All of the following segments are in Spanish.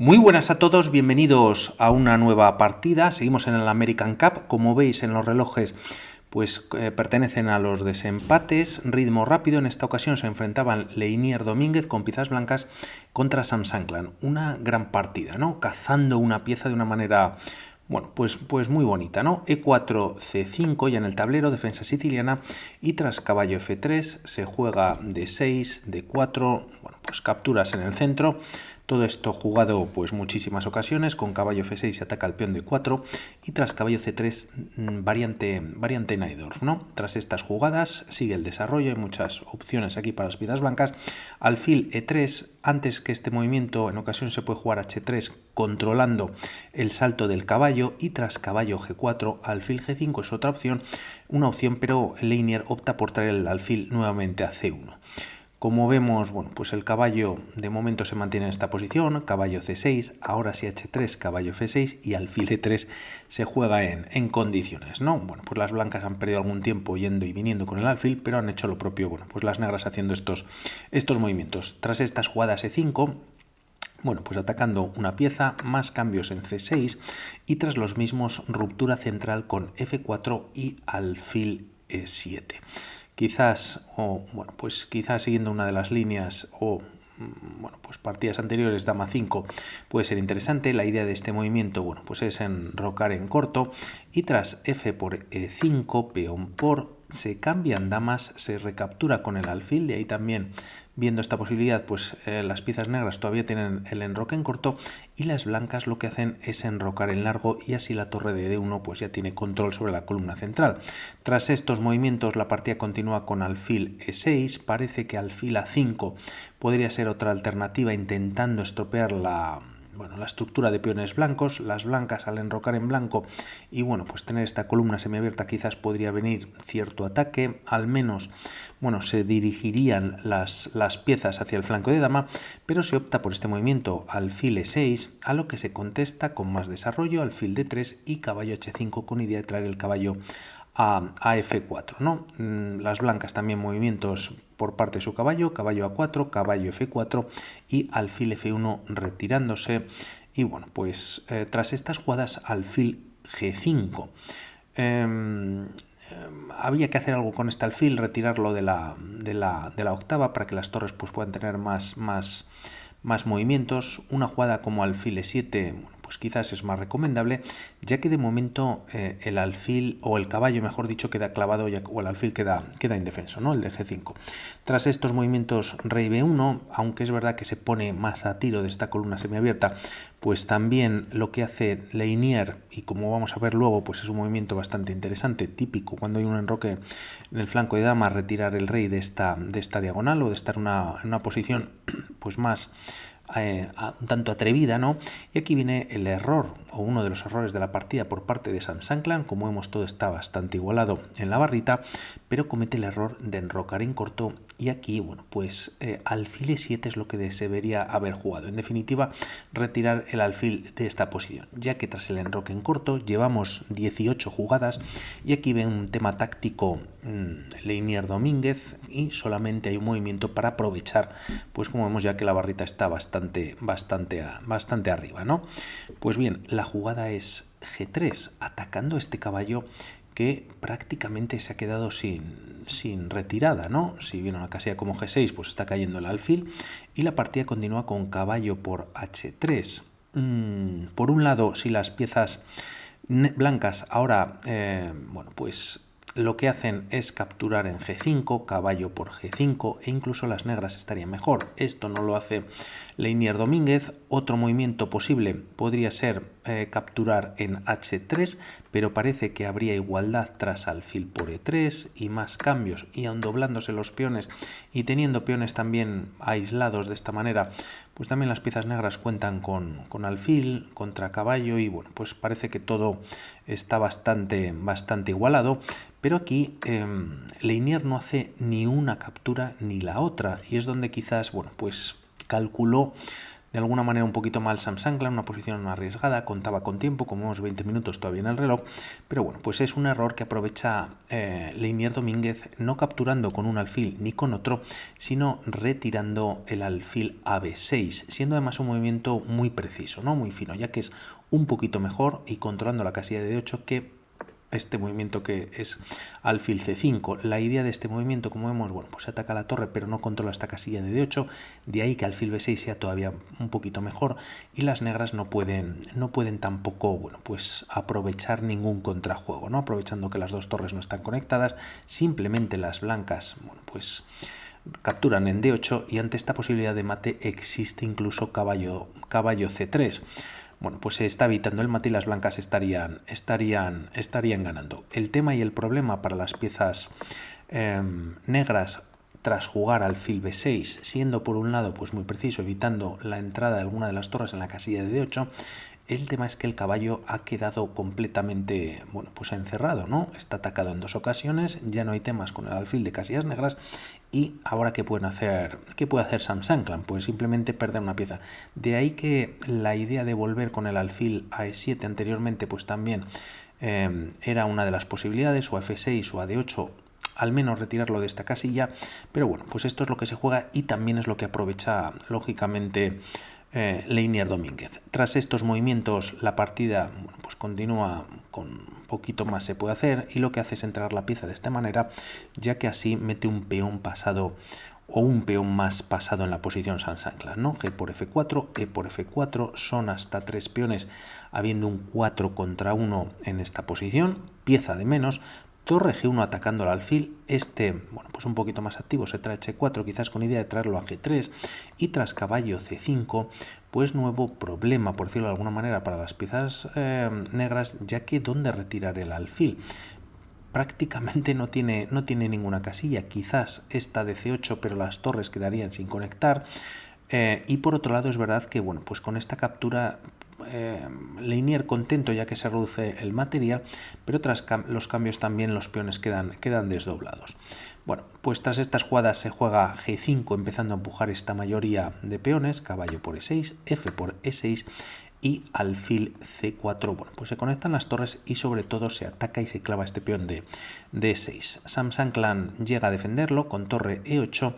Muy buenas a todos, bienvenidos a una nueva partida. Seguimos en el American Cup. Como veis en los relojes, pues pertenecen a los desempates. Ritmo rápido. En esta ocasión se enfrentaban Leinier Domínguez con piezas blancas contra Sam Sankland. Una gran partida, ¿no? Cazando una pieza de una manera, bueno, pues muy bonita, ¿no? E4, C5 ya en el tablero, defensa siciliana, y tras caballo F3 se juega D6, D4, bueno, pues capturas en el centro. Todo esto jugado pues muchísimas ocasiones. Con caballo F6 se ataca el peón D4 y tras caballo C3 variante Najdorf, ¿no? Tras estas jugadas sigue el desarrollo, hay muchas opciones aquí para las piezas blancas. Alfil E3, antes que este movimiento en ocasiones se puede jugar H3 controlando el salto del caballo, y tras caballo G4 alfil G5 es otra opción, pero Leinier opta por traer el alfil nuevamente a C1. Como vemos, bueno, pues el caballo de momento se mantiene en esta posición, caballo C6, ahora sí H3, caballo F6 y alfil E3 se juega en condiciones, ¿no? Bueno, pues las blancas han perdido algún tiempo yendo y viniendo con el alfil, pero han hecho lo propio, bueno, pues las negras haciendo estos movimientos. Tras estas jugadas E5, bueno, pues atacando una pieza, más cambios en C6 y tras los mismos ruptura central con F4 y alfil E7. Quizás siguiendo una de las líneas bueno, pues partidas anteriores, dama 5 puede ser interesante. La idea de este movimiento, bueno, pues es enrocar en corto, y tras F por E5, peón por, se cambian damas, se recaptura con el alfil. De ahí también, viendo esta posibilidad, pues las piezas negras todavía tienen el enroque en corto y las blancas lo que hacen es enrocar en largo, y así la torre de D1 pues ya tiene control sobre la columna central. Tras estos movimientos la partida continúa con alfil E6, parece que alfil A5 podría ser otra alternativa intentando estropear la estructura de peones blancos. Las blancas al enrocar en blanco y bueno, pues tener esta columna semiabierta, quizás podría venir cierto ataque, al menos, bueno, se dirigirían las piezas hacia el flanco de dama, pero se opta por este movimiento alfil E6, a lo que se contesta con más desarrollo alfil D3 y caballo H5 con idea de traer el caballo a F4, ¿no? Las blancas también movimientos por parte de su caballo, caballo A4, caballo F4 y alfil F1 retirándose. Y bueno, pues tras estas jugadas alfil G5. Había que hacer algo con este alfil, retirarlo de la octava para que las torres pues puedan tener más movimientos. Una jugada como alfil E7, bueno, pues quizás es más recomendable, ya que de momento el alfil, o el caballo mejor dicho, queda clavado, o el alfil queda indefenso, ¿no? El de G5. Tras estos movimientos rey B1, aunque es verdad que se pone más a tiro de esta columna semiabierta, pues también lo que hace Leinier, y como vamos a ver luego, pues es un movimiento bastante interesante, típico cuando hay un enroque en el flanco de dama, retirar el rey de esta diagonal, o de estar en una posición pues más un tanto atrevida, ¿no? Y aquí viene el error, o uno de los errores de la partida por parte de Sam Sankland. Como vemos, todo está bastante igualado en la barrita, pero comete el error de enrocar en corto, y aquí, bueno, pues alfil E7 es lo que se debería haber jugado. En definitiva, retirar el alfil de esta posición, ya que tras el enroque en corto llevamos 18 jugadas, y aquí ven un tema táctico Leinier Domínguez, y solamente hay un movimiento para aprovechar, pues como vemos ya que la barrita está bastante arriba, ¿no? Pues bien, la jugada es G3, atacando este caballo que prácticamente se ha quedado sin retirada, ¿no? Si viene una casilla como G6, pues está cayendo el alfil, y la partida continúa con caballo por H3. Por un lado, si las piezas blancas ahora, bueno, pues lo que hacen es capturar en G5, caballo por G5, e incluso las negras estarían mejor. Esto no lo hace Leinier Domínguez. Otro movimiento posible podría ser capturar en H3, pero parece que habría igualdad tras alfil por E3 y más cambios, y aun doblándose los peones y teniendo peones también aislados de esta manera, pues también las piezas negras cuentan con alfil contra caballo, y bueno, pues parece que todo está bastante igualado. Pero aquí Leinier no hace ni una captura ni la otra, y es donde quizás, bueno, pues calculó de alguna manera un poquito mal Sam Sanglan, una posición arriesgada, contaba con tiempo, como unos 20 minutos todavía en el reloj, pero bueno, pues es un error que aprovecha Leinier Domínguez, no capturando con un alfil ni con otro, sino retirando el alfil a b6, siendo además un movimiento muy preciso, ¿no? Muy fino, ya que es un poquito mejor y controlando la casilla de d8 que este movimiento que es alfil c5. La idea de este movimiento, como vemos, bueno, pues se ataca la torre pero no controla esta casilla de d8, de ahí que alfil b6 sea todavía un poquito mejor y las negras no pueden tampoco, bueno, pues aprovechar ningún contrajuego, ¿no? Aprovechando que las dos torres no están conectadas, simplemente las blancas, bueno, pues capturan en d8 y ante esta posibilidad de mate existe incluso caballo c3. Bueno, pues se está evitando el mate y las blancas estarían ganando. El tema y el problema para las piezas negras tras jugar alfil b6, siendo por un lado pues muy preciso, evitando la entrada de alguna de las torres en la casilla de d8, el tema es que el caballo ha quedado completamente, bueno, pues encerrado, ¿no? Está atacado en dos ocasiones, ya no hay temas con el alfil de casillas negras y ahora ¿qué puede hacer Sam Sanglan? Pues simplemente perder una pieza. De ahí que la idea de volver con el alfil a e7 anteriormente pues también era una de las posibilidades, o a f6 o a d8, al menos retirarlo de esta casilla, pero bueno, pues esto es lo que se juega y también es lo que aprovecha lógicamente Leinier Domínguez. Tras estos movimientos la partida, bueno, pues continúa, con un poquito más se puede hacer y lo que hace es entrar la pieza de esta manera, ya que así mete un peón pasado o un peón más pasado en la posición Sam Sanglan, ¿no? G por f4, E por f4, son hasta 3 peones, habiendo un 4 contra 1 en esta posición, pieza de menos. Torre G1 atacando al alfil, bueno, pues un poquito más activo, se trae H4, quizás con idea de traerlo a G3, y tras caballo C5, pues nuevo problema, por decirlo de alguna manera, para las piezas negras, ya que ¿dónde retirar el alfil? Prácticamente no tiene ninguna casilla, quizás esta de C8, pero las torres quedarían sin conectar. Y por otro lado es verdad que, bueno, pues con esta captura Leinier contento ya que se reduce el material, pero tras los cambios también los peones quedan desdoblados. Bueno, pues tras estas jugadas se juega G5 empezando a empujar esta mayoría de peones, caballo por E6, F por E6 y alfil C4. Bueno, pues se conectan las torres y sobre todo se ataca y se clava este peón de E6. Sam Sanglan llega a defenderlo con torre E8,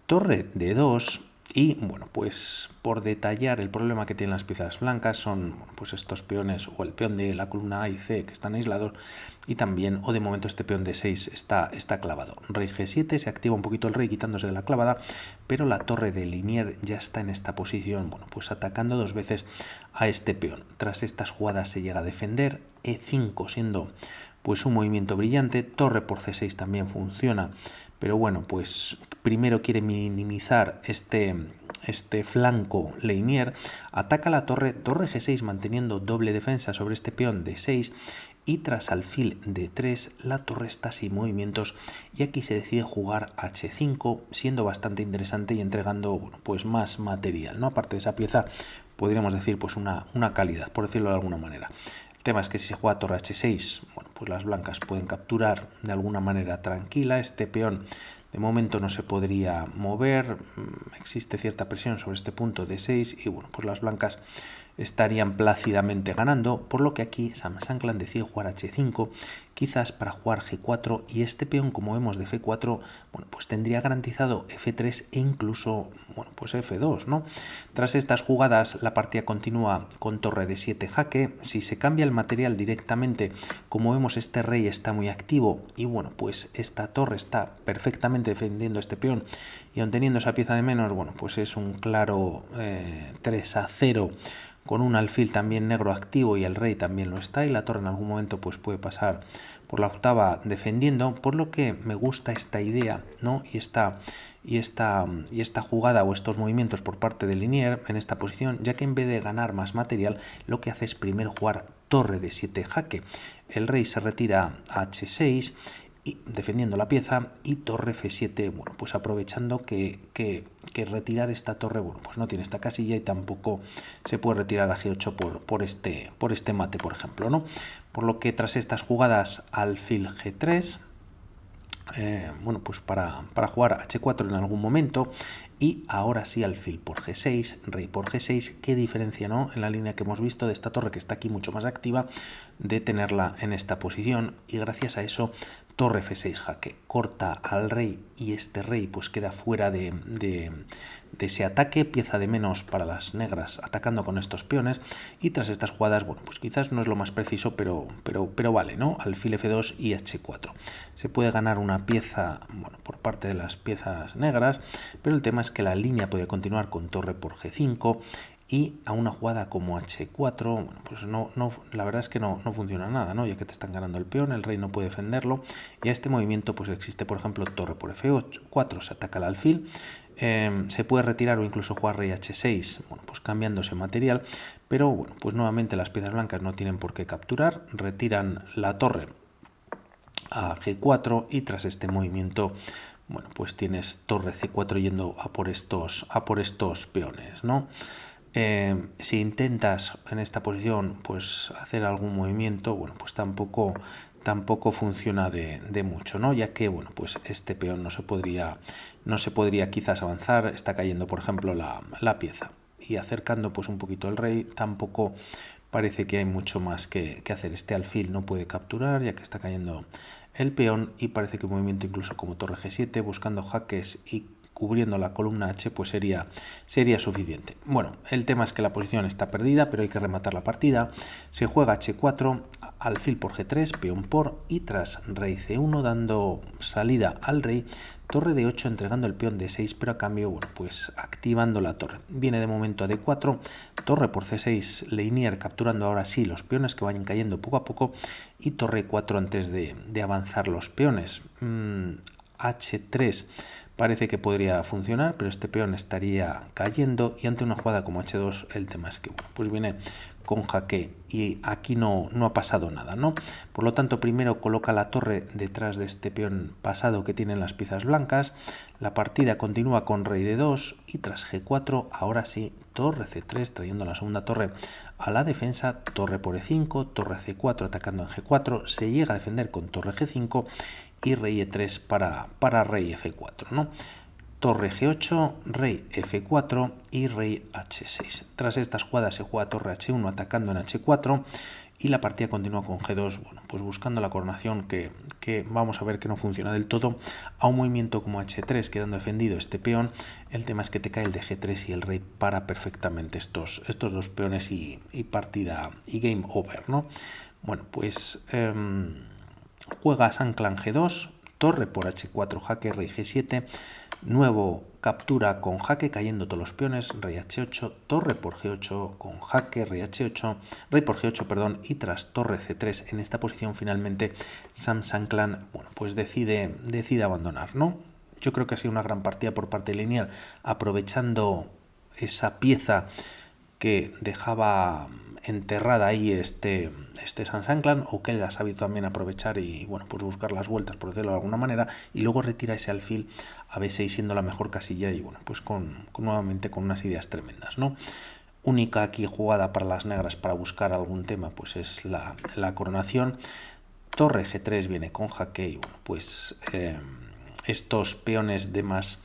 torre D2. Y bueno, pues por detallar el problema que tienen las piezas blancas son, bueno, pues estos peones o el peón de la columna A y C que están aislados y también, o de momento este peón de 6 está clavado. Rey G7, se activa un poquito el rey quitándose de la clavada, pero la torre de Leinier ya está en esta posición, bueno, pues atacando dos veces a este peón. Tras estas jugadas se llega a defender, E5 siendo pues un movimiento brillante, torre por C6 también funciona, pero bueno, pues primero quiere minimizar este flanco Leinier, ataca la torre G6 manteniendo doble defensa sobre este peón de 6 y tras alfil de 3 la torre está sin movimientos y aquí se decide jugar H5 siendo bastante interesante y entregando, bueno, pues más material, ¿no? Aparte de esa pieza podríamos decir pues una calidad, por decirlo de alguna manera. El tema es que si se juega torre H6, bueno, pues las blancas pueden capturar de alguna manera tranquila. Este peón de momento no se podría mover, existe cierta presión sobre este punto de 6 y bueno, pues las blancas estarían plácidamente ganando, por lo que aquí Sam Sanglan decide jugar H5, quizás para jugar G4 y este peón, como vemos de F4, bueno, pues tendría garantizado F3 e incluso, bueno, pues F2, ¿no? Tras estas jugadas la partida continúa con torre de 7 jaque. Si se cambia el material directamente, como vemos este rey está muy activo y bueno, pues esta torre está perfectamente defendiendo este peón y aun teniendo esa pieza de menos, bueno, pues es un claro 3-0 con un alfil también negro activo y el rey también lo está y la torre en algún momento pues puede pasar por la octava defendiendo, por lo que me gusta esta idea, ¿no? y esta jugada o estos movimientos por parte de Leinier en esta posición, ya que en vez de ganar más material lo que hace es primero jugar torre de 7 jaque, el rey se retira a H6 y defendiendo la pieza y torre F7, bueno, pues aprovechando que retirar esta torre, bueno, pues no tiene esta casilla y tampoco se puede retirar a G8 por este mate, por ejemplo, ¿no? Por lo que tras estas jugadas alfil G3, bueno, pues para jugar h4 en algún momento. Y ahora sí alfil por g6, rey por g6. Qué diferencia, ¿no? En la línea que hemos visto de esta torre, que está aquí mucho más activa, de tenerla en esta posición, y gracias a eso torre f6 jaque, corta al rey, y este rey pues queda fuera de ese ataque, pieza de menos para las negras atacando con estos peones. Y tras estas jugadas, bueno, pues quizás no es lo más preciso, pero vale, ¿no? Alfil f2 y h4. Se puede ganar una pieza, bueno, por parte de las piezas negras, pero el tema es que la línea puede continuar con torre por g5, y a una jugada como h4, bueno, pues la verdad es que no funciona nada, ¿no? Ya que te están ganando el peón, el rey no puede defenderlo, y a este movimiento pues existe, por ejemplo, torre por f4, se ataca el alfil, se puede retirar o incluso jugar rey h6, bueno, pues cambiando ese material, pero bueno, pues nuevamente las piezas blancas no tienen por qué capturar, retiran la torre a g4, y tras este movimiento, bueno, pues tienes torre c4 yendo a por estos peones, ¿no? Si intentas en esta posición pues hacer algún movimiento, bueno, pues tampoco funciona de mucho, ¿no? Ya que, bueno, pues este peón no se podría quizás avanzar, está cayendo, por ejemplo, la pieza, y acercando pues un poquito el rey, tampoco parece que hay mucho más que hacer. Este alfil no puede capturar, ya que está cayendo el peón, y parece que un movimiento incluso como torre g7, buscando jaques y cubriendo la columna H, pues sería suficiente. Bueno, el tema es que la posición está perdida, pero hay que rematar la partida. Se juega h4, alfil por g3, peón por, y tras rey c1 dando salida al rey, torre de 8 entregando el peón de 6, pero a cambio, bueno, pues activando la torre. Viene de momento a d4, torre por c6, Leinier capturando ahora sí los peones que vayan cayendo poco a poco, y torre 4 antes de avanzar los peones. h3 parece que podría funcionar, pero este peón estaría cayendo, y ante una jugada como h2 el tema es que, bueno, pues viene con jaque, y aquí no ha pasado nada, ¿no? Por lo tanto, primero coloca la torre detrás de este peón pasado que tienen las piezas blancas. La partida continúa con rey d2, y tras g4, ahora sí, torre c3, trayendo la segunda torre a la defensa, torre por e5, torre c4 atacando en g4, se llega a defender con torre g5, y rey e3 para rey f4, ¿no? Torre g8, rey f4 y rey h6. Tras estas jugadas se juega torre h1 atacando en h4, y la partida continúa con g2, bueno, pues buscando la coronación, que vamos a ver que no funciona del todo. A un movimiento como h3, quedando defendido este peón, el tema es que te cae el de g3, y el rey para perfectamente estos dos peones, y partida y game over, ¿no? Bueno, pues juega Sanclan g2, torre por h4 jaque, rey g7, nuevo captura con jaque cayendo todos los peones, rey h8, torre por g8 con jaque, rey h8, rey por g8, perdón, y tras torre c3 en esta posición finalmente Sam Sanclan, bueno, pues decide abandonar, ¿no? Yo creo que ha sido una gran partida por parte de Leinier, aprovechando esa pieza que dejaba enterrada ahí este Sam Sanclan, o que él ha sabido también aprovechar y, bueno, pues buscar las vueltas, por decirlo de alguna manera, y luego retira ese alfil a b6 siendo la mejor casilla, y bueno, pues nuevamente con unas ideas tremendas, ¿no? Única aquí jugada para las negras para buscar algún tema, pues es la coronación. Torre g3 viene con jaque, y bueno, pues estos peones de más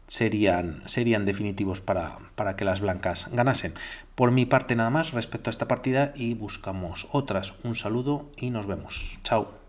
serían definitivos para que las blancas ganasen. Por mi parte nada más respecto a esta partida, y buscamos otras. Un saludo y nos vemos. Chao.